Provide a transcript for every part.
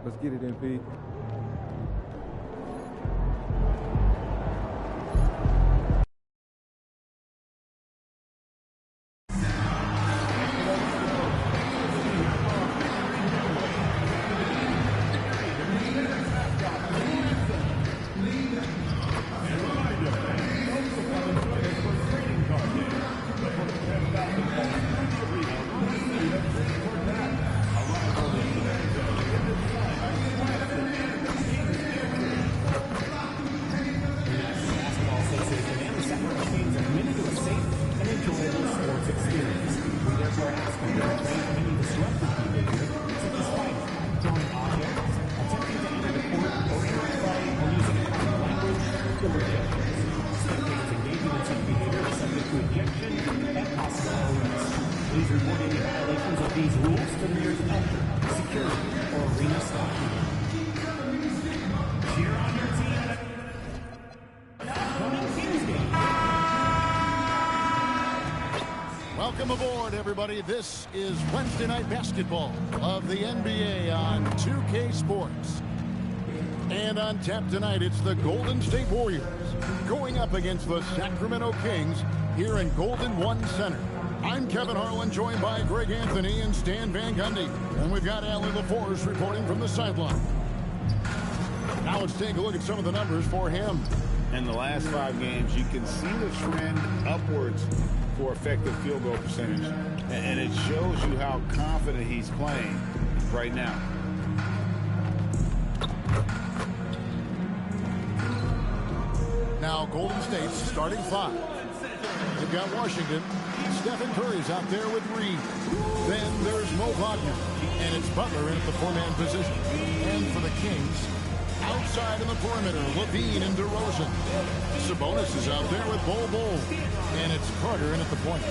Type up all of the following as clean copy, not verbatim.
Let's get it, MP. Please report any violations of these rules to the nearest usher, security, or arena staff. Cheer on your team. Upcoming Kings game. Welcome aboard, everybody. This is Wednesday Night Basketball of the NBA on 2K Sports. And on tap tonight, it's the Golden State Warriors going up against the Sacramento Kings here in Golden One Center. I'm Kevin Harlan, joined by Greg Anthony and Stan Van Gundy. And we've got Allie LaForce reporting from the sideline. Now let's take a look at some of the numbers for him. In the last 5 games, you can see the trend upwards for effective field goal percentage. And it shows you how confident he's playing right now. Now Golden State's starting 5. They've got Washington. Stephen Curry's out there with Reed. Then there's Mo Wagner. And it's Butler in at the 4-man position. And for the Kings, outside in the perimeter, Levine and DeRozan. Sabonis is out there with Bol Bol. And it's Carter in at the point.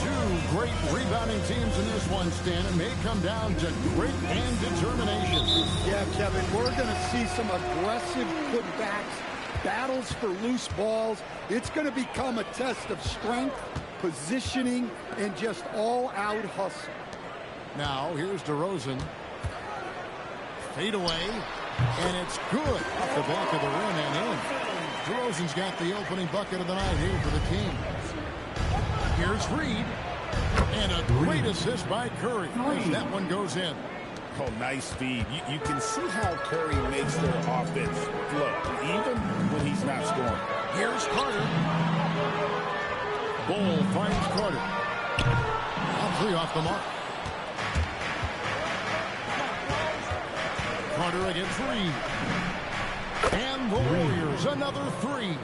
2 great rebounding teams in this one, Stan. It may come down to grit and determination. Yeah, Kevin, we're going to see some aggressive putbacks, battles for loose balls. It's going to become a test of strength, positioning, and just all-out hustle. Now, here's DeRozan. Fade away, and it's good off the back of the rim and in. DeRozan's got the opening bucket of the night here for the Kings. Here's Reed, and a great assist by Curry as that one goes in. Oh, nice feed. You can see how Curry makes their offense flow, even when he's not scoring. Here's Carter. Bol finds Carter. All 3 off the mark. Carter against Reed. And the Warriors, another 3.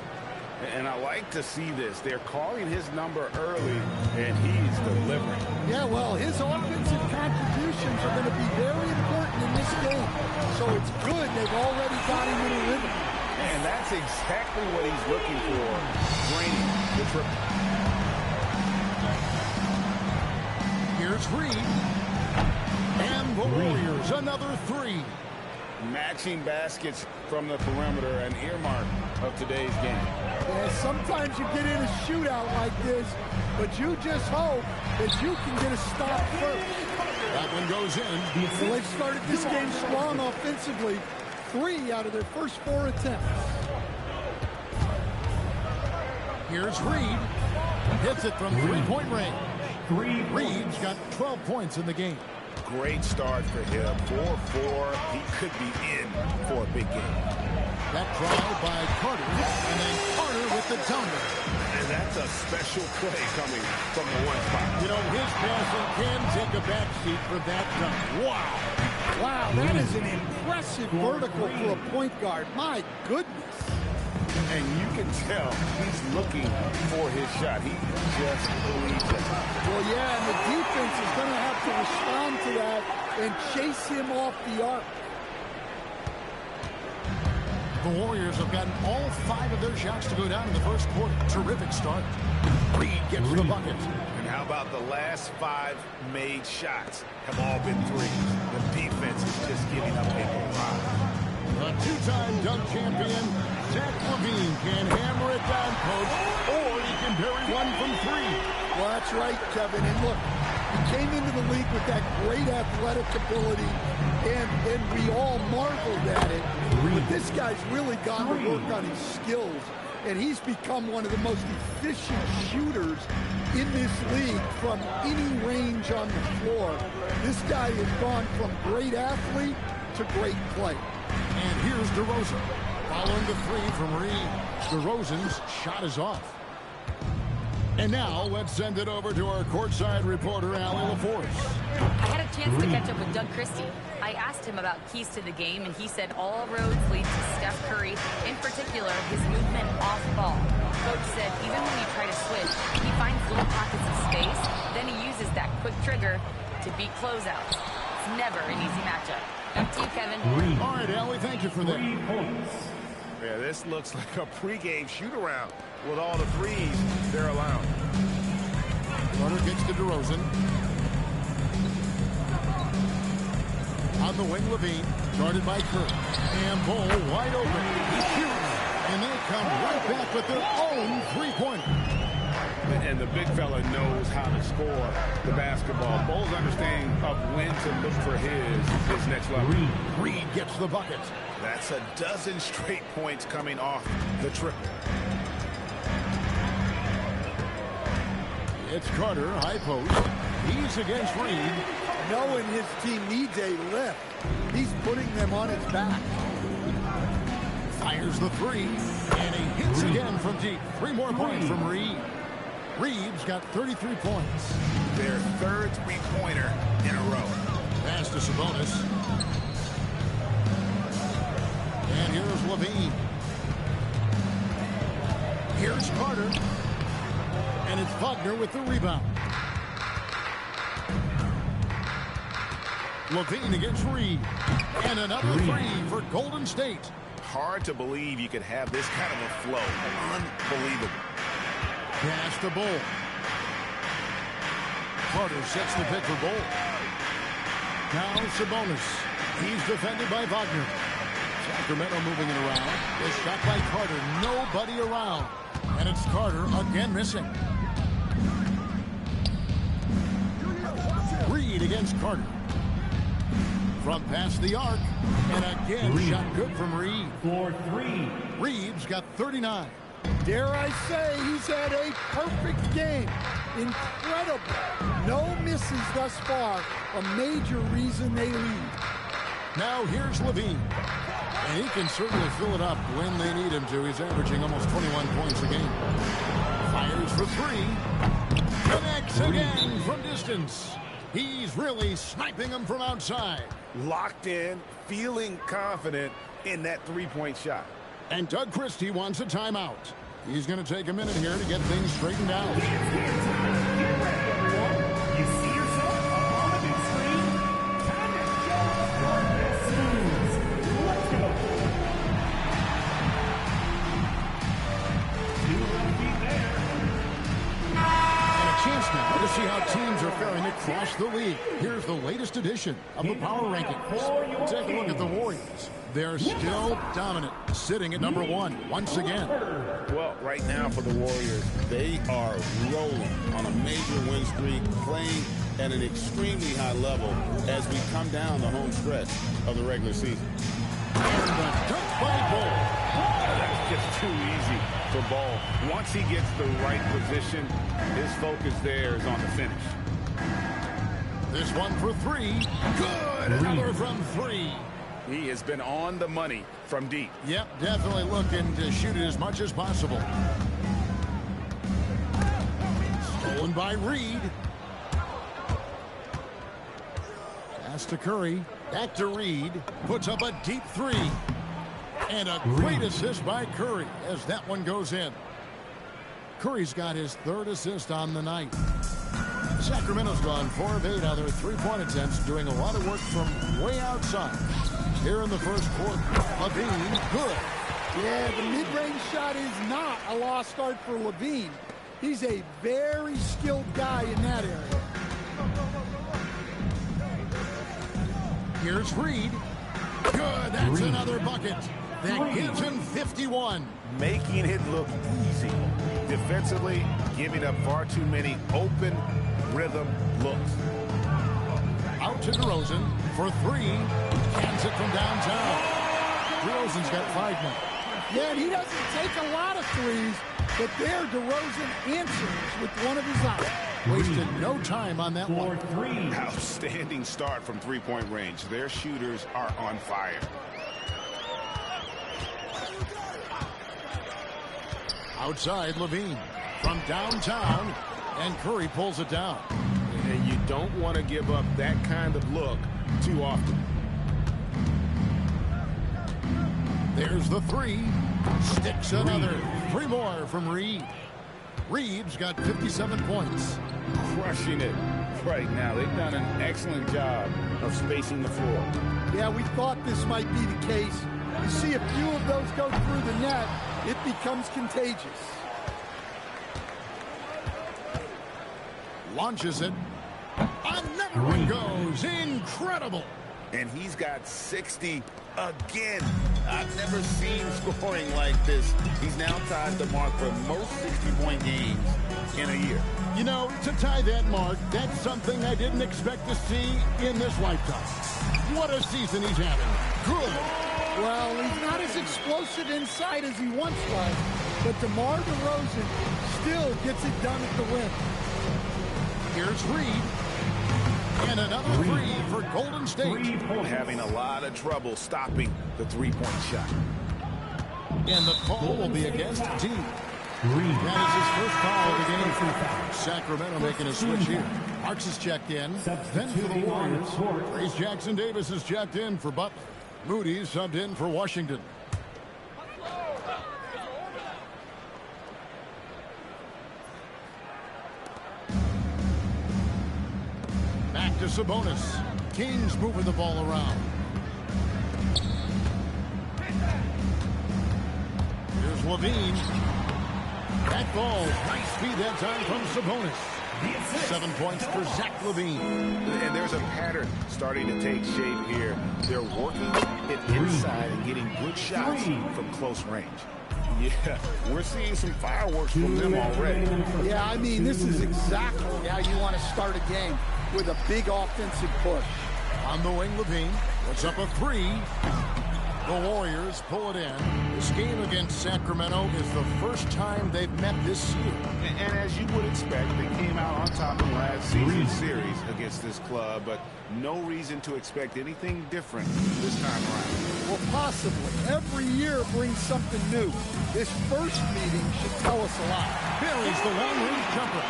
And I like to see this. They're calling his number early, and he's delivering. Yeah, well, his offensive contributions are going to be very important in this game. So it's good they've already got him in a rhythm. And that's exactly what he's looking for. Draining the triple. Here's Reed. And the Warriors, another 3. Matching baskets from the perimeter, an earmark of today's game. Yeah, sometimes you get in a shootout like this, but you just hope that you can get a stop first. That one goes in. So they've started this game strong offensively. 3 out of their first 4 attempts. Here's Reed. Hits it from 3-point range. Reed's got 12 points in the game. Great start for him. 4-4. He could be in for a big game. That drive by Carter, and then Carter with the dunk. And that's a special play coming from the one spot. You know, his passing can take a back seat for that dunk. Wow. Wow, that is an impressive vertical for a point guard. My goodness. And you can tell he's looking for his shot. He just believes it. Well, yeah, and the defense is going to have to respond to that and chase him off the arc. The Warriors have gotten all 5 of their shots to go down in the first quarter. Terrific start. Reed gets the bucket. And how about the last 5 made shots have all been threes? The defense is just giving up a lot. The 2-time dunk champion, Zach LaVine, can hammer it down, coach, or he can bury one from 3. Well, that's right, Kevin. And look, He came into the league with that great athletic ability, and we all marveled at it. But this guy's really gone to work on his skills, and he's become one of the most efficient shooters in this league from any range on the floor. This guy has gone from great athlete to great play. And here's DeRozan. Following the three from Reed. DeRozan's shot is off. And now let's send it over to our courtside reporter, Allie LaForce. I had a chance to catch up with Doug Christie. I asked him about keys to the game, and he said all roads lead to Steph Curry, in particular his movement off ball. Coach said even when you try to switch, he finds little pockets of space, then he uses that quick trigger to beat closeouts. It's never an easy matchup. Back to you, Kevin. All right, Allie, thank you for that. Yeah, this looks like a pregame shoot-around with all the threes they're allowing. Carter gets to DeRozan. On the wing, Levine, guarded by Curry. And Bull wide open. He shoots, and they come right back with their own three-pointer. And the big fella knows how to score the basketball. Bull's understanding of when to look for his next level. Reed gets the bucket. That's a dozen straight points coming off the triple. It's Carter, high post. He's against Reed. Knowing his team needs a lift, he's putting them on his back. Fires the three, and he hits again from deep. 3 more points from Reed. Reed's got 33 points. Their third three-pointer in a row. Pass to Sabonis. And here's Levine. Here's Carter. And it's Wagner with the rebound. Levine against Reed. And another three for Golden State. Hard to believe you could have this kind of a flow. Unbelievable. Pass to Bull. Carter sets the pick for Bull. Now Sabonis. He's defended by Wagner. Sacramento moving it around. The shot by Carter. Nobody around. And it's Carter again missing. Reed against Carter. From past the arc. And again, shot good from Reed. For 3. Reed's got 39. Dare I say he's had a perfect game. Incredible. No misses thus far. A major reason they lead. Now here's Levine. And he can certainly fill it up when they need him to. He's averaging almost 21 points a game. Fires for 3. Connects again from distance. He's really sniping them from outside. Locked in, feeling confident in that three-point shot. And Doug Christie wants a timeout. He's going to take a minute here to get things straightened out. Get ready, everyone. You see yourself up on the big screen? Time to show your best moves. Let's go. 2 left feet there. And a chance now to see how teams are faring across the league. Here's the latest edition of the Power Rankings. Take a look at the Warriors. They're still dominant, sitting at number 1 once again. Well, right now for the Warriors, they are rolling on a major win streak, playing at an extremely high level as we come down the home stretch of the regular season. And the dunk by Bull. That's just too easy for Ball. Once he gets the right position, his focus there is on the finish. This one for 3. Good. Another from 3. He has been on the money from deep. Yep, definitely looking to shoot it as much as possible. Stolen by Reed. Pass to Curry. Back to Reed. Puts up a deep 3. And a great assist by Curry as that one goes in. Curry's got his 3rd assist on the night. Sacramento's gone 4 of 8 on their 3-point attempts, doing a lot of work from way outside. Here in the first quarter, Levine, good. Yeah, the mid-range shot is not a lost start for Levine. He's a very skilled guy in that area. Here's Reed. Good, that's another bucket. That gives him 51. Making it look easy. Defensively, giving up far too many open rhythm looks. Out to DeRozan for three. Cans it from downtown. DeRozan's got 5 now. Yeah, and he doesn't take a lot of threes, but there DeRozan answers with one of his own. Wasted no time on that one. Outstanding start from three-point range. Their shooters are on fire. Outside, Levine from downtown, and Curry pulls it down. And you don't want to give up that kind of look too often. There's the three. Sticks another. 3 more from Reed. Reed's got 57 points. Crushing it right now. They've done an excellent job of spacing the floor. Yeah, we thought this might be the case. You see a few of those go through the net, it becomes contagious. Launches it. Another one goes. Incredible. And he's got 60 again. I've never seen scoring like this. He's now tied the mark for most 60-point games in a year. You know, to tie that mark, that's something I didn't expect to see in this lifetime. What a season he's having. Good. Well, he's not as explosive inside as he once was, but DeMar DeRozan still gets it done at the rim. Here's Reed. And another three for Golden State. Having a lot of trouble stopping the three-point shot. And the call will be against D. That is his first foul of the game. Sacramento making a switch here. Marks is checked in. Then for the Warriors, Trace Jackson Davis is checked in for Butler. Moody's subbed in for Washington. Back to Sabonis. Kings moving the ball around. Here's Levine. That ball, nice speed that time from Sabonis. 7 points for Zach Levine. And there's a pattern starting to take shape here. They're working it inside and getting good shots from close range. Yeah, we're seeing some fireworks from them already. Yeah, I mean, this is exactly how you want to start a game, with a big offensive push. On the wing, Levine puts up a three. The Warriors pull it in. This game against Sacramento is the first time they've met this year. And as you would expect, they came out on top of last season's series against this club, but no reason to expect anything different this time around. Well, possibly. Every year brings something new. This first meeting should tell us a lot. Buries the long-range jumper.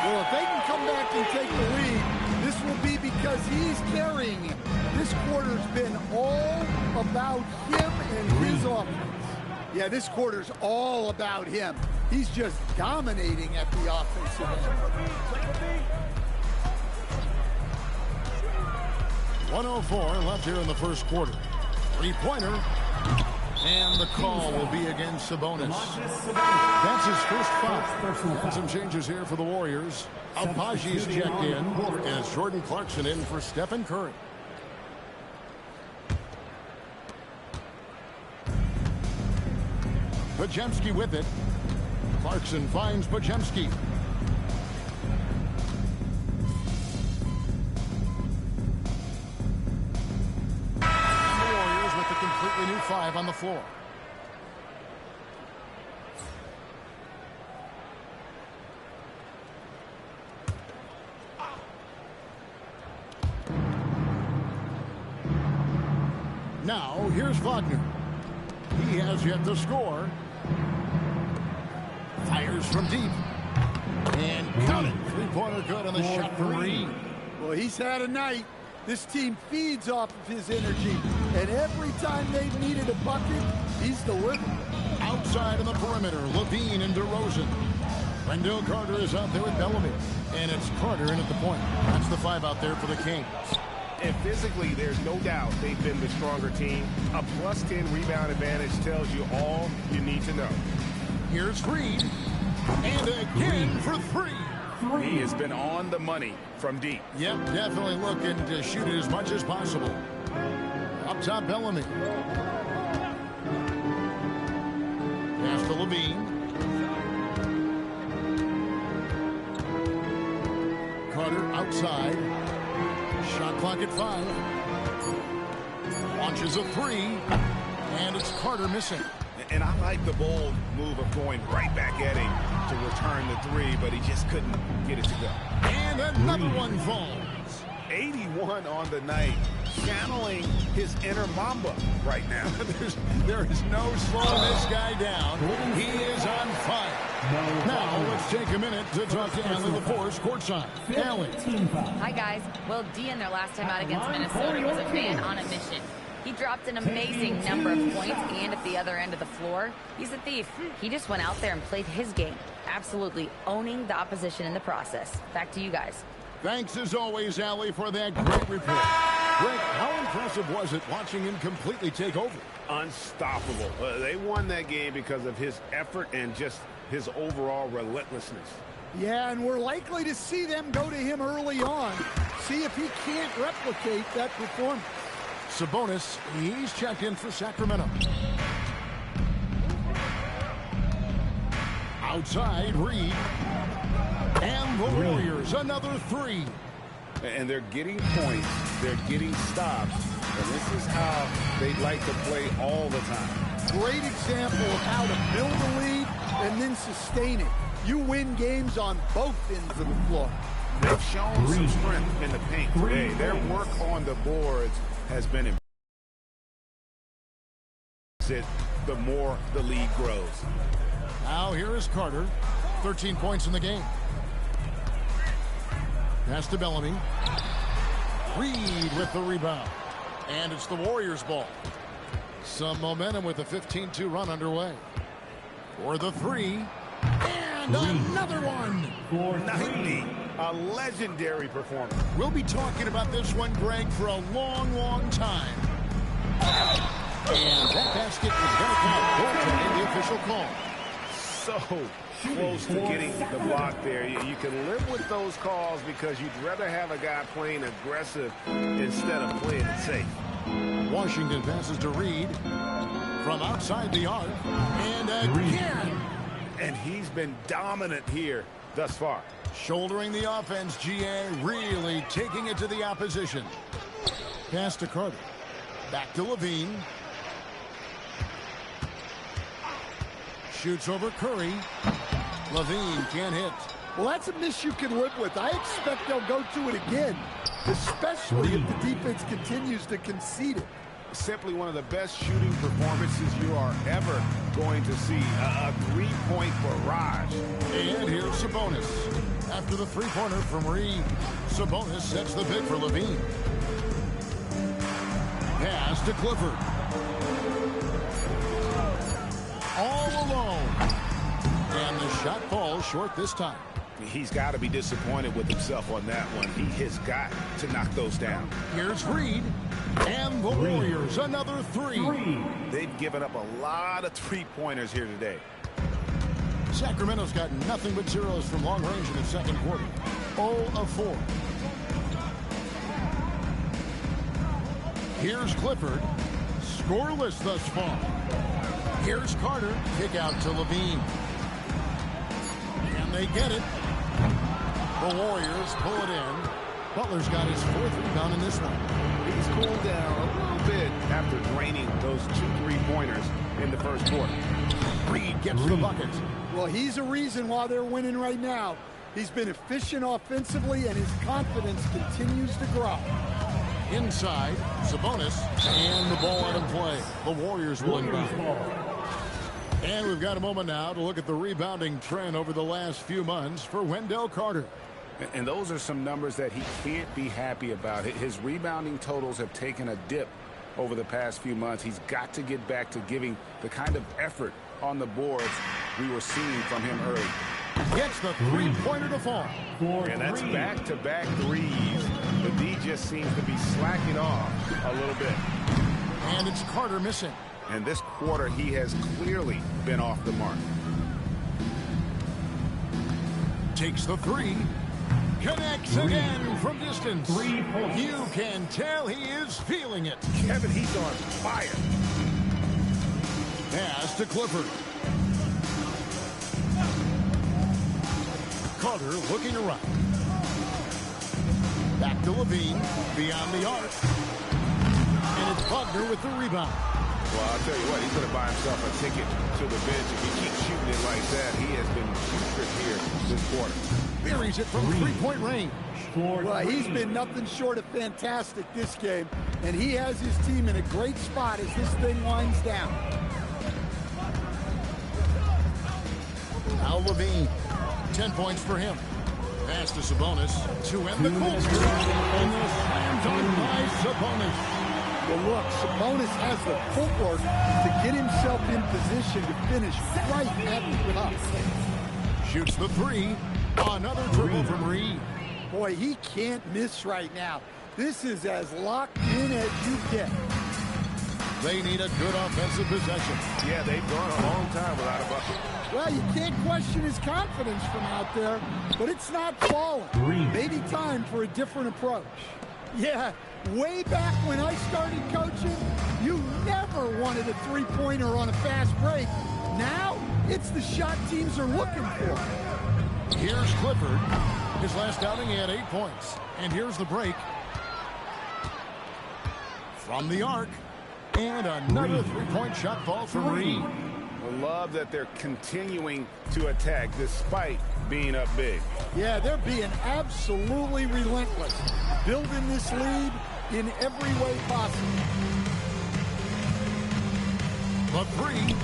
Well, if they can come back and take the lead, this will be because he's carrying him. This quarter's been all about him and his offense. Yeah, this quarter's all about him. He's just dominating at the offensive end. 1:04 left here in the first quarter. Three-pointer. And the call will be against Sabonis. That's his first foul. And some changes here for the Warriors. Alpagi's checked in as Jordan Clarkson in for Stephen Curry. Podziemski with it. Clarkson finds Podziemski. The Warriors with a completely new 5 on the floor. Now, here's Wagner. He has yet to score. Fires from deep. And count it. Three-pointer good on the shot from Reed. Well, he's had a night. This team feeds off of his energy. And every time they've needed a bucket, he's delivered. Outside on the perimeter, Levine and DeRozan. Wendell Carter is out there with Bellamy. And it's Carter in at the point. That's the 5 out there for the Kings. And physically, there's no doubt they've been the stronger team. A +10 rebound advantage tells you all you need to know. Here's Reed. And again for 3. He has been on the money from deep. Yep, definitely looking to shoot it as much as possible. Up top, Bellamy. Levine. Carter outside. Shot clock at 5. Launches a 3. And it's Carter missing. And I like the bold move of going right back at him to return the 3, but he just couldn't get it to go. And another one falls. 81 on the night, channeling his inner Mamba right now. There is no slowing this guy down. He is on fire. Now let's take a minute to talk to Allie LaForce courtside. Allie. Hi, guys. Well, D in their last time out against Minnesota was a man on a mission. He dropped an amazing number of points, and at the other end of the floor, he's a thief. He just went out there and played his game, absolutely owning the opposition in the process. Back to you guys. Thanks as always, Allie, for that great report. Greg, how impressive was it watching him completely take over? Unstoppable. They won that game because of his effort and just his overall relentlessness. Yeah, and we're likely to see them go to him early on. See if he can't replicate that performance. Sabonis, he's checked in for Sacramento. Outside, Reed. And the Warriors, another 3. And they're getting points, they're getting stops, and this is how they'd like to play all the time. Great example of how to build a lead and then sustain it. You win games on both ends of the floor. They've shown some strength in the paint today. Their work on the boards has been impressive. The more the league grows. Now here is Carter. 13 points in the game. Pass to Bellamy. Reed with the rebound. And it's the Warriors' ball. Some momentum with a 15-2 run underway. For the 3. And another one. 90. A legendary performance. We'll be talking about this one, Greg, for a long, long time. And that basket is going to count. Goaltending, the official call. So close to getting the block there. You can live with those calls because you'd rather have a guy playing aggressive instead of playing it safe. Washington passes to Reed from outside the arc. And again. And he's been dominant here thus far. Shouldering the offense, GA really taking it to the opposition. Pass to Carter. Back to Levine. Shoots over Curry. Levine can't hit. Well, that's a miss you can live with. I expect they'll go to it again, especially if the defense continues to concede it. Simply one of the best shooting performances you are ever going to see. A three-point barrage. And here's Sabonis. After the three-pointer from Reed, Sabonis sets the pick for Levine. Pass to Clifford. All alone. And the shot falls short this time. He's got to be disappointed with himself on that one. He has got to knock those down. Here's Reed. And the Warriors, another 3. They've given up a lot of three-pointers here today. Sacramento's got nothing but zeros from long range in the second quarter. 0 of 4. Here's Clifford. Scoreless thus far. Here's Carter. Kick out to Levine. And they get it. The Warriors pull it in. Butler's got his 4th rebound in this one. He's cooled down a little bit after draining those 2 three-pointers in the first quarter. Reed gets the bucket. Well, he's a reason why they're winning right now. He's been efficient offensively, and his confidence continues to grow. Inside, Sabonis, and the ball out of play. The Warriors will inbound. And we've got a moment now to look at the rebounding trend over the last few months for Wendell Carter. And those are some numbers that he can't be happy about. His rebounding totals have taken a dip over the past few months. He's got to get back to giving the kind of effort on the boards we were seeing from him early. Gets the three-pointer to fall. And that's back-to-back threes. The D just seems to be slacking off a little bit. And it's Carter missing. And this quarter, he has clearly been off the mark. Takes the 3. Connects again from distance. 3 points. You can tell he is feeling it. Kevin, he's on fire. Pass to Clifford. Carter looking around. Back to Levine, beyond the arc. And it's Wagner with the rebound. Well, I'll tell you what, he's going to buy himself a ticket to the bench. If he keeps shooting it like that, he has been putrid here this quarter. Buries it from three-point range. Well, he's been nothing short of fantastic this game, and he has his team in a great spot as this thing winds down. Now Levine, 10 points for him. Pass to Sabonis to end the quarter. And the slam dunk by Sabonis. Well, look, Sabonis has the footwork to get himself in position to finish right at the cup. Shoots the three. Another dribble from Reed. Boy, he can't miss right now. This is as locked in as you get. They need a good offensive possession. Yeah, they've gone a long time without a bucket. Well, you can't question his confidence from out there, but it's not falling. Maybe time for a different approach. Yeah, way back when I started coaching, you never wanted a three-pointer on a fast break. Now, it's the shot teams are looking for. Here's Clifford. His last outing, he had 8 points. And here's the break. From the arc. And another three-point shot ball for Reed. I love that they're continuing to attack despite being up big. Yeah, they're being absolutely relentless. Building this lead in every way possible. The three.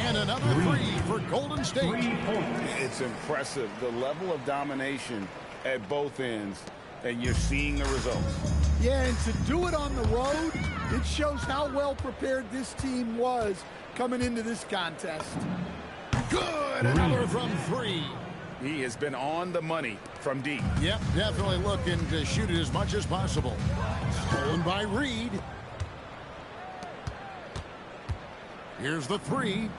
And another three for Golden State. It's impressive, the level of domination at both ends, and you're seeing the results. Yeah, and to do it on the road, it shows how well prepared this team was coming into this contest. Good. Another from three. He has been on the money from deep. Yep, definitely looking to shoot it as much as possible. Stolen by Reed. Here's the three.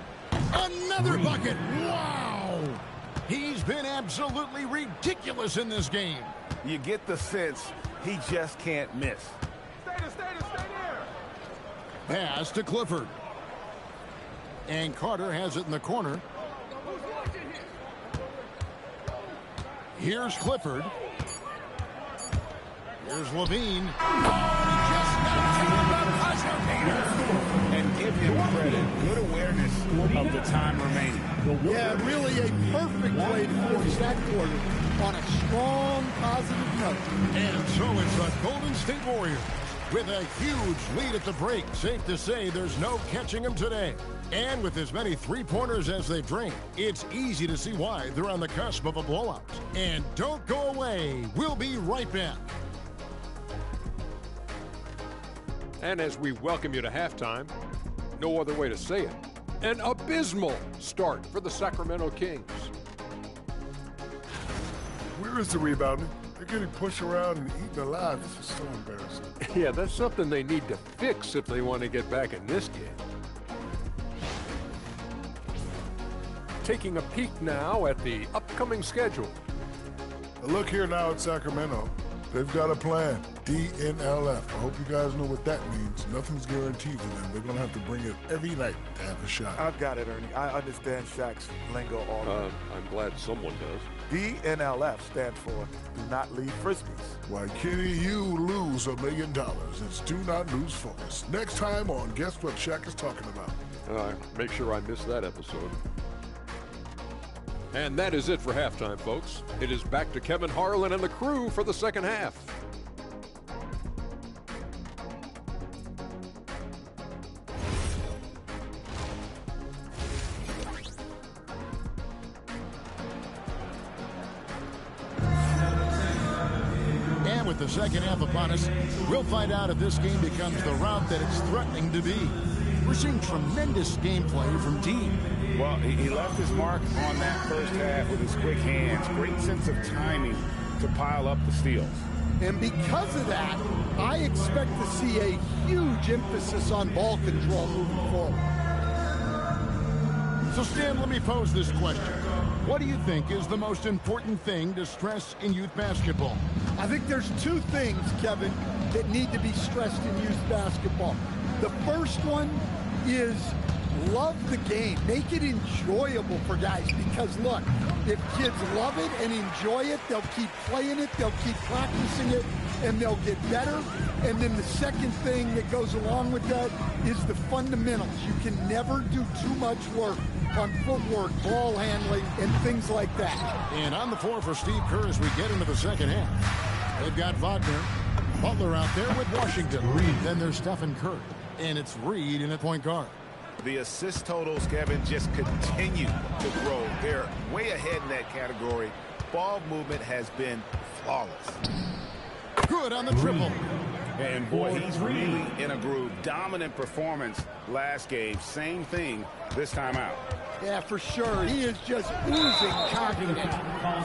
Another bucket. Wow. He's been absolutely ridiculous in this game. You get the sense he just can't miss. Stay there. Pass to Clifford. And Carter has it in the corner. Here's Clifford. Here's Levine. Oh, he just got to and give him credit. Good awareness of the time remaining. Yeah, really a perfect way to finish that quarter on a strong, positive note. And so it's the Golden State Warriors with a huge lead at the break. Safe to say there's no catching them today. And with as many three-pointers as they've drained, it's easy to see why they're on the cusp of a blowout. And don't go away. We'll be right back. And as we welcome you to halftime, no other way to say it, an abysmal start for the Sacramento Kings. Where is the rebounding? They're getting pushed around and eaten alive. This is so embarrassing. Yeah, that's something they need to fix if they want to get back in this game. Taking a peek now at the upcoming schedule. Look here now at Sacramento. They've got a plan. DNLF. I hope you guys know what that means. Nothing's guaranteed to them. They're going to have to bring it every night to have a shot. I've got it, Ernie. I understand Shaq's lingo all over. I'm glad someone does. DNLF stands for Do Not Leave Frisbees. Why, Kenny, you lose $1 million. It's Do Not Lose Focus. Next time on Guess What Shaq is Talking About. Make sure I miss that episode. And that is it for halftime, folks. It is back to Kevin Harlan and the crew for the second half. And with the second half upon us, we'll find out if this game becomes the route that it's threatening to be. We're seeing tremendous gameplay from deep. Well, he left his mark on that first half with his quick hands. Great sense of timing to pile up the steals. And because of that, I expect to see a huge emphasis on ball control moving forward. So, Stan, let me pose this question. What do you think is the most important thing to stress in youth basketball? I think there's two things, Kevin, that need to be stressed in youth basketball. The first one is love the game. Make it enjoyable for guys because, look, if kids love it and enjoy it, they'll keep playing it, they'll keep practicing it, and they'll get better. And then the second thing that goes along with that is the fundamentals. You can never do too much work on footwork, ball handling, and things like that. And on the floor for Steve Kerr as we get into the second half. They've got Wagner, Butler out there with Washington. Then there's Stephen Curry, and it's Reed in at point guard. The assist totals, Kevin, just continue to grow. They're way ahead in that category. Ball movement has been flawless. Good on the triple. And boy, he's really in a groove. Dominant performance last game. Same thing this time out. Yeah, for sure. He is just oozing confidence.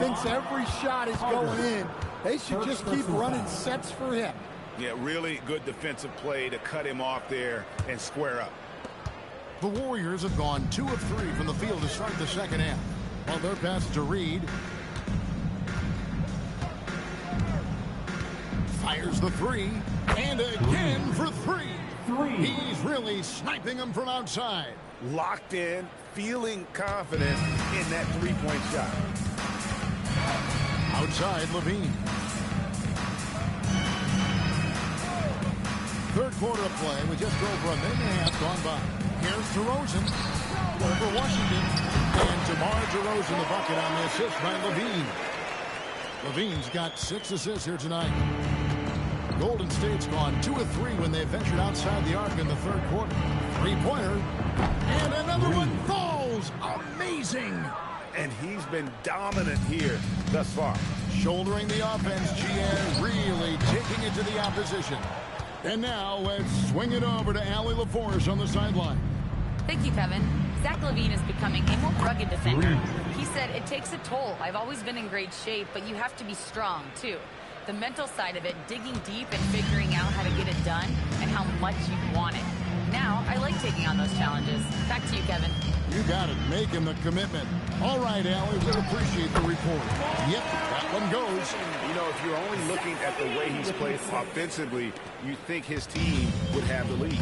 Thinks every shot is going in. They should just keep running sets for him. Yeah, really good defensive play to cut him off there and square up. The Warriors have gone 2 of 3 from the field to start the second half. While their pass to Reed. Fires the 3. And again for 3. He's really sniping them from outside. Locked in, feeling confident in that three-point shot. Outside, Levine. Third quarter of play with just over a minute and a half gone by. Here's DeRozan over Washington. And DeMar DeRozan the bucket on the assist by Levine. Levine's got 6 assists here tonight. Golden State's gone 2 of 3 when they ventured outside the arc in the third quarter. Three-pointer. And another one falls. Amazing. And he's been dominant here thus far. Shouldering the offense, GN really taking it to the opposition. And now let's swing it over to Allie LaForce on the sideline. Thank you, Kevin. Zach LaVine is becoming a more rugged defender. He said, it takes a toll. I've always been in great shape, but you have to be strong, too. The mental side of it, digging deep and figuring out how to get it done and how much you want it. Now, I like taking on those challenges. Back to you, Kevin. You got it. Making the commitment. All right, Allie, we'll appreciate the report. Yep, that one goes. You know, if you're only looking at the way he's played offensively, you think his team would have the lead.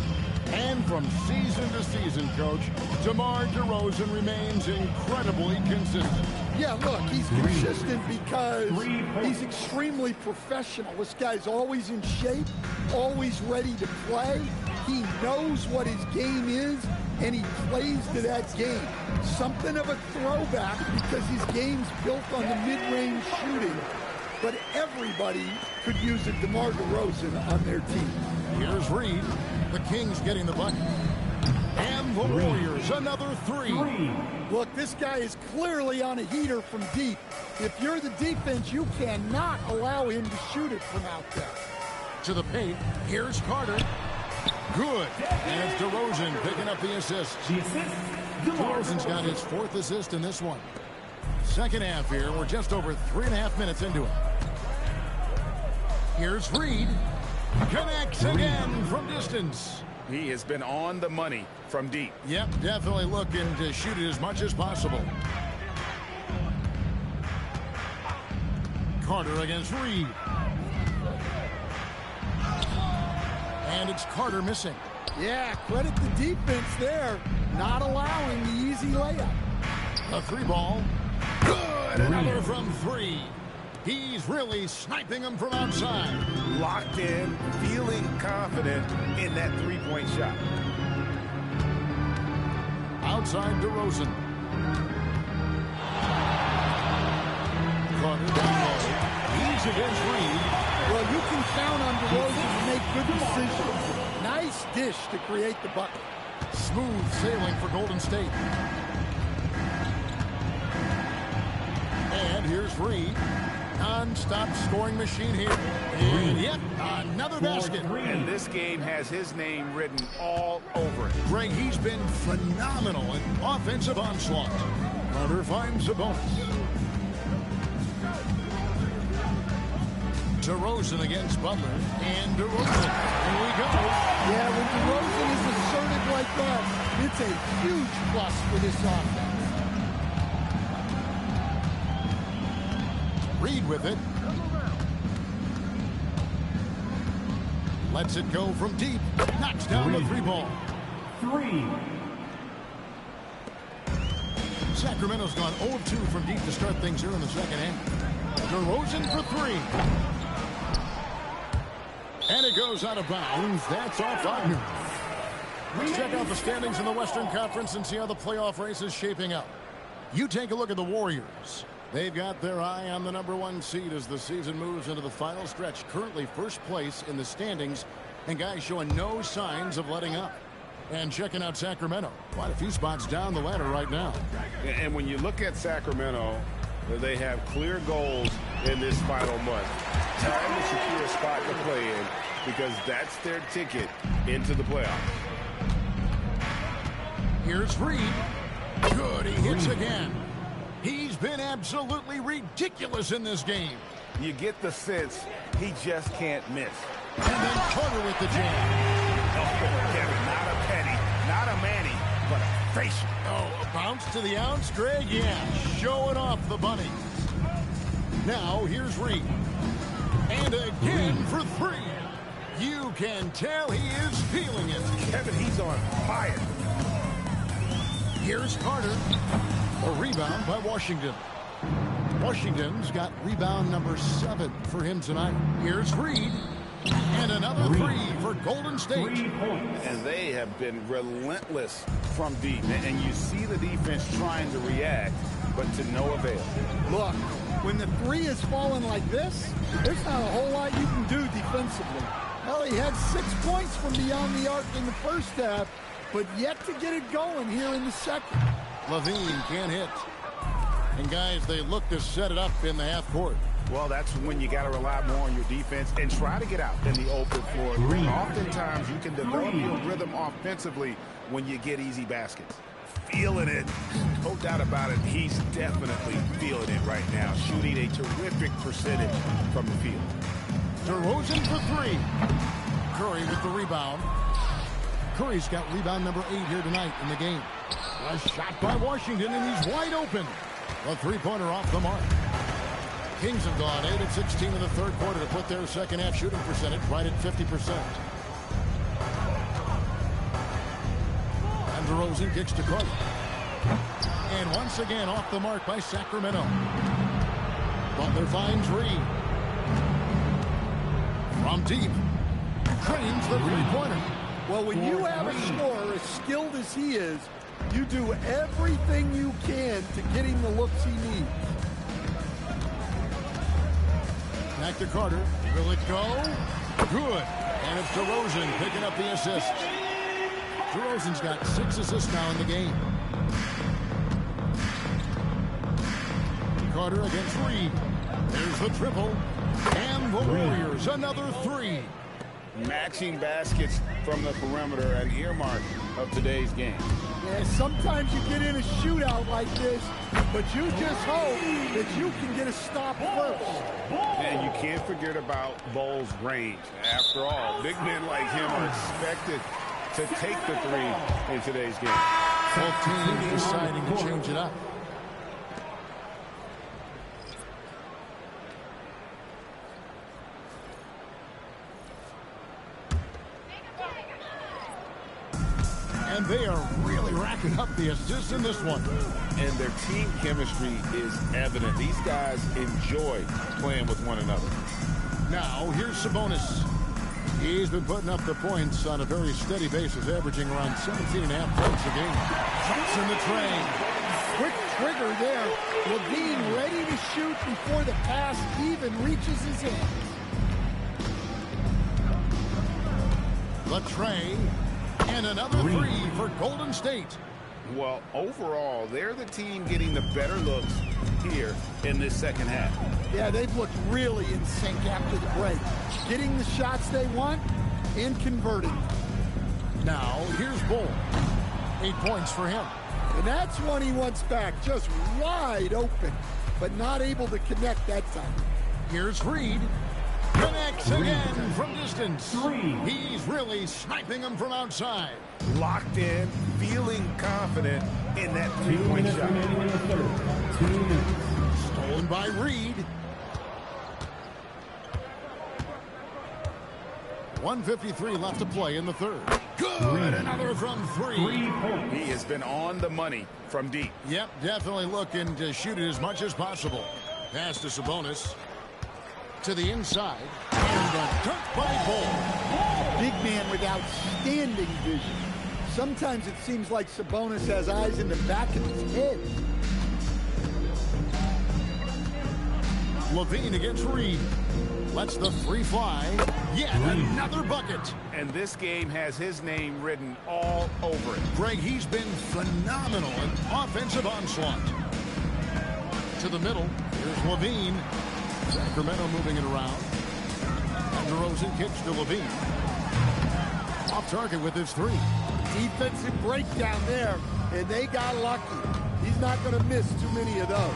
And from season to season, Coach, DeMar DeRozan remains incredibly consistent. Yeah, look, he's consistent because he's extremely professional. This guy's always in shape, always ready to play. He knows what his game is, and he plays to that game. Something of a throwback because his game's built on the mid-range shooting, but everybody could use a DeMar DeRozan on their team. Here's Reed. The Kings getting the bucket. And the Warriors, another 3. Look, this guy is clearly on a heater from deep. If you're the defense, you cannot allow him to shoot it from out there. To the paint, here's Carter. Good. And it's DeRozan picking up the assist. DeRozan's got his 4th assist in this one. Second half here. We're just over 3.5 minutes into it. Here's Reed. Connects again from distance. He has been on the money from deep. Yep, definitely looking to shoot it as much as possible. Carter against Reed. And it's Carter missing. Yeah, credit the defense there, not allowing the easy layup. A 3-ball. Good. Another from 3. He's really sniping them from outside. Locked in, feeling confident in that three-point shot. Outside DeRozan. Carter down low. He's against Reed. Well, you can count on DeRozan to make good decisions. Nice dish to create the bucket. Smooth sailing for Golden State. And here's Reed. Non-stop scoring machine here. And yep, another basket. And this game has his name written all over it. Greg, he's been phenomenal in offensive onslaught. Carter finds a bonus. DeRozan against Butler. And DeRozan. Here we go. Yeah, when DeRozan is assertive like that, it's a huge plus for this offense. Reed with it. Lets it go from deep. Knocks down the 3-ball. Sacramento's gone 0-2 from deep to start things here in the second half. DeRozan for three. And it goes out of bounds. That's off Wagner. Let's check out the standings in the Western Conference and see how the playoff race is shaping up. You take a look at the Warriors. They've got their eye on the #1 seed as the season moves into the final stretch. Currently first place in the standings, and guys showing no signs of letting up. And checking out Sacramento. Quite a few spots down the ladder right now. And when you look at Sacramento, they have clear goals in this final month. Time to secure a spot to play in because that's their ticket into the playoffs. Here's Reed. Good, he hits again. He's been absolutely ridiculous in this game. You get the sense he just can't miss. And then Carter with the jam. Oh, Kevin, not a penny, not a Manny, but a facial. Oh, a bounce to the ounce, Greg? Yeah, showing off the bunnies. Now, here's Reed. And again for three. You can tell he is feeling it. Kevin, he's on fire. Here's Carter. A rebound by Washington. Washington's got rebound number 7 for him tonight. Here's Reed. And another three for Golden State. And they have been relentless from deep. And you see the defense trying to react, but to no avail. Look, when the three is falling like this, there's not a whole lot you can do defensively. Well, he had 6 points from beyond the arc in the first half, but yet to get it going here in the second. Levine can't hit. And guys, they look to set it up in the half court. Well, that's when you got to rely more on your defense and try to get out in the open floor. Oftentimes, you can develop your rhythm offensively when you get easy baskets. Feeling it. No doubt about it. He's definitely feeling it right now. Shooting a terrific percentage from the field. DeRozan for three. Curry with the rebound. Curry's got rebound number 8 here tonight in the game. A shot by Washington, and he's wide open. A three-pointer off the mark. Kings have gone 8 of 16 in the third quarter to put their second half shooting percentage right at 50%. And DeRozan kicks to Carter. And once again off the mark by Sacramento. Butler finds Reed. From deep. Cranes the three-pointer. Well, when you have a scorer as skilled as he is, you do everything you can to get him the looks he needs. Back to Carter. Will it go? Good. And it's DeRozan picking up the assist. DeRozan's got 6 assists now in the game. Carter against Reed. There's the triple. And the Warriors another 3. Matching baskets from the perimeter, an earmark of today's game. Yeah, sometimes you get in a shootout like this, but you just hope that you can get a stop first. And you can't forget about Bowles' range. After all, big men like him are expected to take the three in today's game. Both teams deciding to change it up. And they are really racking up the assists in this one. And their team chemistry is evident. These guys enjoy playing with one another. Now, here's Sabonis. He's been putting up the points on a very steady basis, averaging around 17.5 points a game. Jumps in the train. Quick trigger there. Levine ready to shoot before the pass even reaches his hand. Latrey. And another 3 for Golden State. Well, overall, they're the team getting the better looks here in this second half. Yeah, they've looked really in sync after the break. Getting the shots they want and converting. Now, here's Bull. 8 points for him. And that's one he wants back, just wide open, but not able to connect that time. Here's Reed. Connects again from distance. He's really sniping them from outside. Locked in, feeling confident in that three-point shot. Stolen by Reed. 1:53 left to play in the third. Good. Another from three. He has been on the money from deep. Yep, definitely looking to shoot it as much as possible. Pass to Sabonis. To the inside. And a dunk by Bull. Big man with outstanding vision. Sometimes it seems like Sabonis has eyes in the back of his head. Levine against Reed. Lets the three fly. Yet another bucket. And this game has his name written all over it. Greg, he's been phenomenal in offensive onslaught. To the middle. Here's Levine. Sacramento moving it around. And DeRozan kicks to Levine. Off target with his three. Defensive breakdown there, and they got lucky. He's not going to miss too many of those.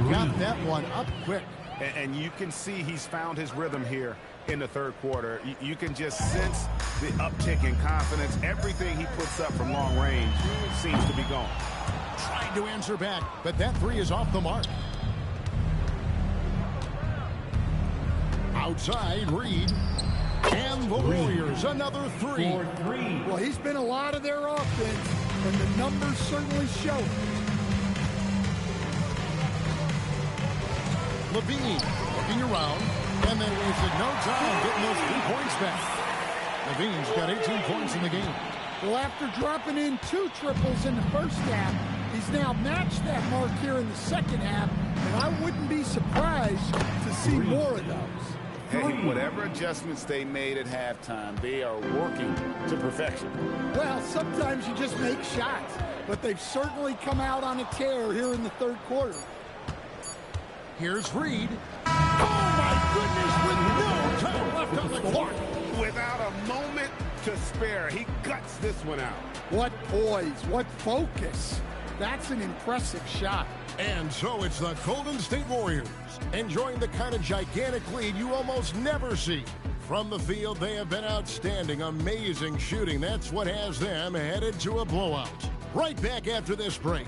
Got that one up quick. And you can see he's found his rhythm here in the third quarter. You can just sense the uptick in confidence. Everything he puts up from long range seems to be gone. Trying to answer back, but that three is off the mark. Outside, Reed. And the Warriors, another three. Well, he's been a lot of their offense, and the numbers certainly show it. Levine looking around, and they wasted no time getting those 3 points back. Levine's got 18 points in the game. Well, after dropping in 2 triples in the first half, he's now matched that mark here in the second half, and I wouldn't be surprised to see more of those. Hey, whatever adjustments they made at halftime, they are working to perfection. Well, sometimes you just make shots, but they've certainly come out on a tear here in the third quarter. Here's Reed. Oh, my goodness, with no time left on the clock. Without a moment to spare, he guts this one out. What poise, what focus. That's an impressive shot. And so it's the Golden State Warriors enjoying the kind of gigantic lead you almost never see. From the field, they have been outstanding, amazing shooting. That's what has them headed to a blowout. Right back after this break.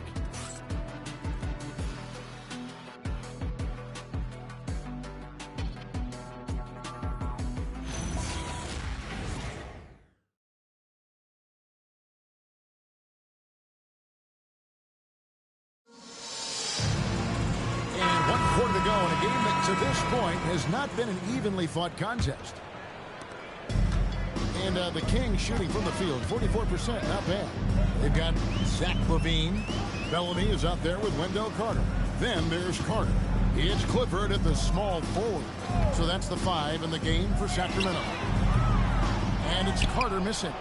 To this point has not been an evenly fought contest. And the Kings shooting from the field, 44%, not bad. They've got Zach LaVine. Bellamy is out there with Wendell Carter. Then there's Carter. It's Clifford at the small forward. So that's the 5 in the game for Sacramento. And it's Carter missing.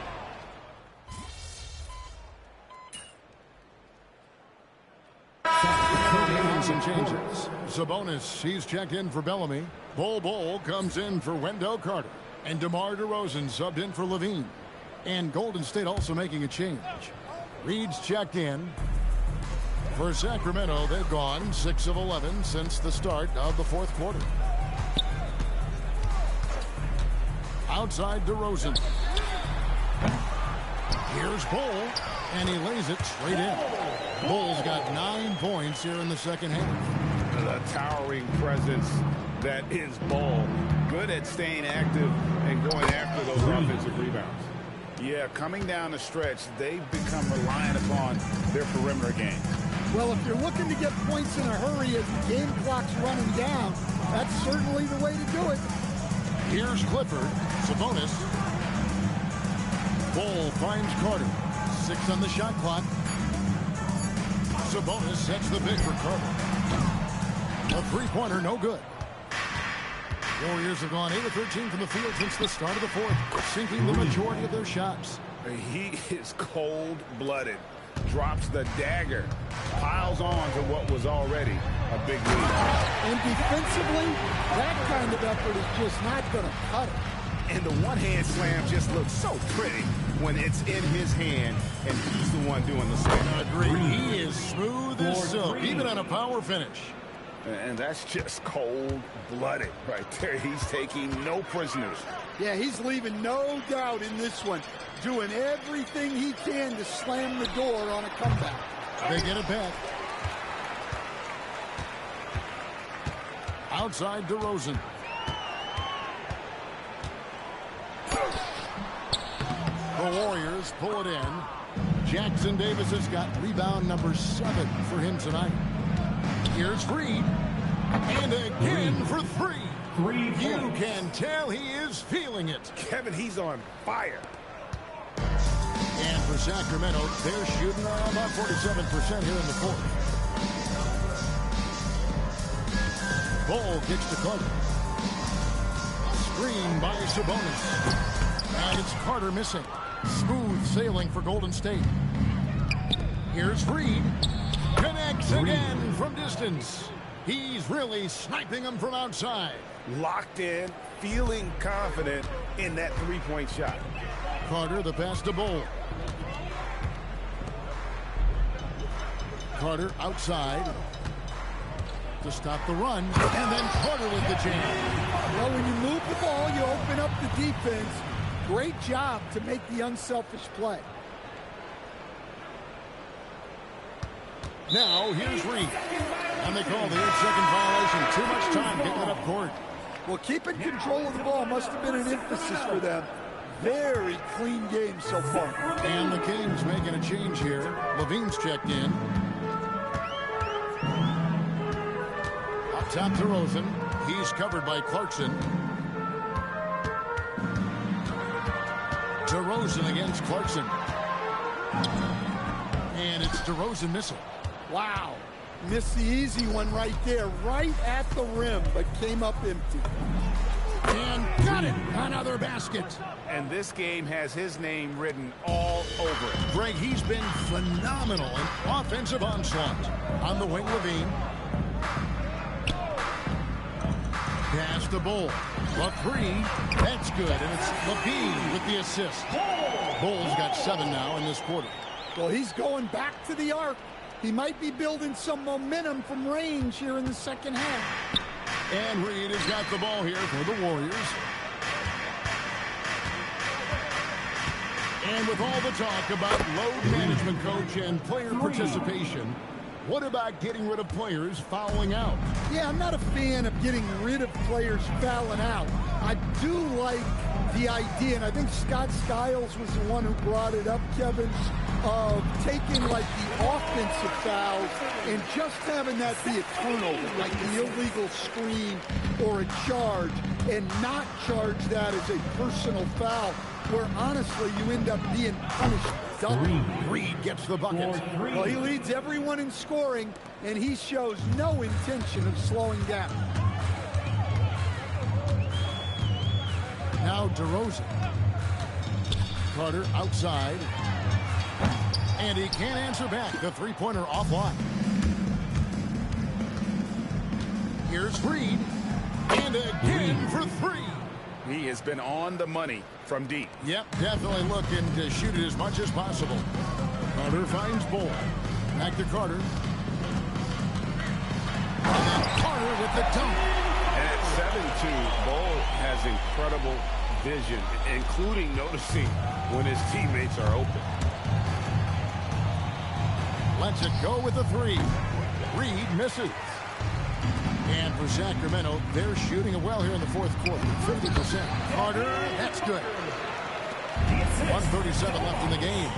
Some changes. Sabonis, he's checked in for Bellamy. Bol comes in for Wendell Carter. And DeMar DeRozan subbed in for Levine. And Golden State also making a change. Reed's checked in. For Sacramento, they've gone 6 of 11 since the start of the fourth quarter. Outside DeRozan. Here's Bull. And he lays it straight in. Bull's got 9 points here in the second half. The towering presence that is Bull. Good at staying active and going after those offensive rebounds. Yeah, coming down the stretch, they've become reliant upon their perimeter game. Well, if you're looking to get points in a hurry as the game clock's running down, that's certainly the way to do it. Here's Clifford. Sabonis. Bull finds Carter. 6 on the shot clock. Sabonis sets the big for Carter. A three-pointer, no good. Warriors have gone 8 of 13 from the field since the start of the fourth, sinking the majority of their shots. He is cold-blooded. Drops the dagger. Piles on to what was already a big lead. And defensively, that kind of effort is just not going to cut it. And the one-hand slam just looks so pretty when it's in his hand and he's the one doing the slam. Agreed. He is smooth as silk, even on a power finish. And that's just cold-blooded right there. He's taking no prisoners. Yeah, he's leaving no doubt in this one. Doing everything he can to slam the door on a comeback. They get it back. Outside DeRozan. The Warriors does pull it in. Jackson Davis has got rebound number 7 for him tonight. Here's Reed. And again for 3. You can tell he is feeling it. Kevin, he's on fire. And for Sacramento, they're shooting about 47% here in the fourth. Ball gets to Carter. Screen by Sabonis. And it's Carter missing. Smooth sailing for Golden State. Here's Reed. Connects again from distance. He's really sniping them from outside. Locked in, feeling confident in that three-point shot. Carter, the pass to Bull. Carter outside to stop the run, and then Carter with the jam. Well, when you move the ball, you open up the defense. Great job to make the unselfish play. Now, here's Reed. And they call the 8-second violation. Too much time getting it up court. Well, keeping control of the ball must have been an emphasis for them. Very clean game so far. And the Kings making a change here. Levine's checked in. Up top to Rosen. He's covered by Clarkson. DeRozan against Clarkson. And it's DeRozan missing. Wow. Missed the easy one right there, right at the rim, but came up empty. And got it. Another basket. And this game has his name written all over it. Greg, he's been phenomenal in offensive onslaught. On the wing, Levine. Pass to Bull. A 3. That's good. And it's Levine with the assist. Bull's got 7 now in this quarter. Well, he's going back to the arc. He might be building some momentum from range here in the second half. And Reed has got the ball here for the Warriors. And with all the talk about load management, coach, and player participation, what about getting rid of players fouling out? Yeah, I'm not a fan of getting rid of players fouling out. I do like the idea, and I think Scott Skiles was the one who brought it up, Kevin, of taking like the offensive fouls and just having that be a turnover, like the illegal screen or a charge, and not charge that as a personal foul, where honestly you end up being punished double. Reed gets the bucket. Well, he leads everyone in scoring, and he shows no intention of slowing down. Now DeRozan. Carter outside. And he can't answer back. The three-pointer offline. Here's Reed. And again for 3. He has been on the money from deep. Yep, definitely looking to shoot it as much as possible. Carter finds Bull. Back to Carter. And then Carter with the dunk. And at 7-2, Bull has incredible vision, including noticing when his teammates are open. Lets it go with the 3. Reed misses. And for Sacramento, they're shooting it well here in the fourth quarter. 50%. Carter, that's good. 1:37 left in the game.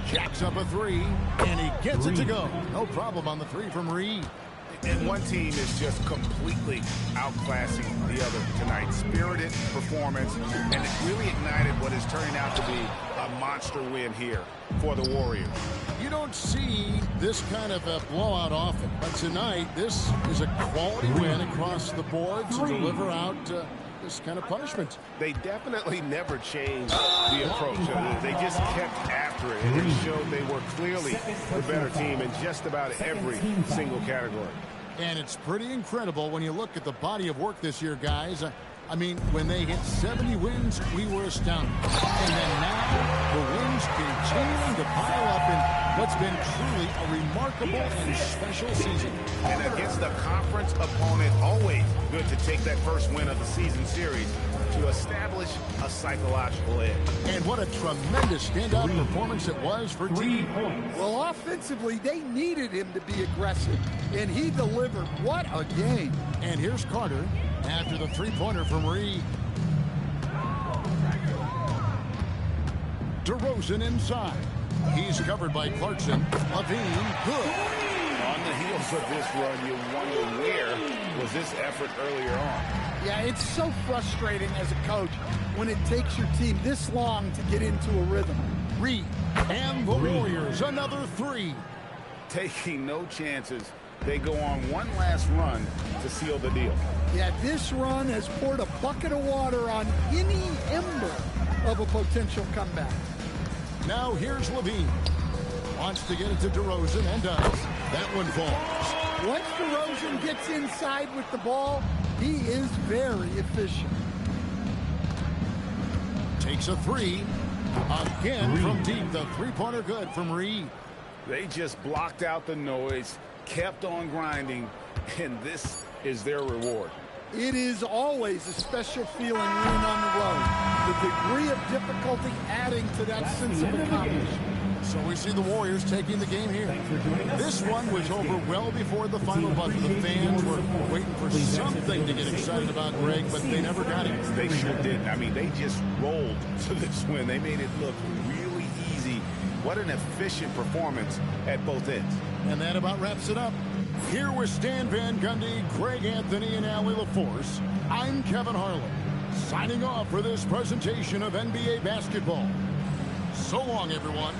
Jacks up a 3, and he gets it to go. No problem on the 3 from Reed. And one team is just completely outclassing the other tonight. Spirited performance, and it really ignited what is turning out to be a monster win here for the Warriors. You don't see this kind of a blowout often, but tonight this is a quality win across the board to deliver out this kind of punishment. They definitely never changed the approach. They just kept after it, and it showed they were clearly the better team in just about every single category. And it's pretty incredible when you look at the body of work this year, guys. I mean, when they hit 70 wins, we were astounded. And then now, the wins continuing to pile up in what's been truly a remarkable and special season. And against the conference opponent, always good to take that first win of the season series to establish a psychological edge. And what a tremendous standout performance it was for T. Well, offensively, they needed him to be aggressive, and he delivered. What a game. And here's Carter after the three-pointer from Reed. DeRozan inside. He's covered by Clarkson. Levine, good. On the heels of this run, you wonder where was this effort earlier on. Yeah, it's so frustrating as a coach when it takes your team this long to get into a rhythm. Reed, and the Warriors, another three. Taking no chances. They go on one last run to seal the deal. Yeah, this run has poured a bucket of water on any ember of a potential comeback. Now here's Levine. Wants to get it to DeRozan and does. That one falls. Once DeRozan gets inside with the ball, he is very efficient. Takes a three. Again from deep. The three-pointer good from Reed. They just blocked out the noise, kept on grinding, and this is their reward. It is always a special feeling winning on the road. The degree of difficulty adding to that sense of accomplishment. So we see the Warriors taking the game here. This one was over well before the final buzzer. The fans were waiting for something to get excited about, Greg, but they never got it. They sure didn't. I mean, they just rolled to this win. They made it look really easy. What an efficient performance at both ends. And that about wraps it up. Here with Stan Van Gundy, Greg Anthony, and Allie LaForce, I'm Kevin Harlan, signing off for this presentation of NBA basketball. So long, everyone.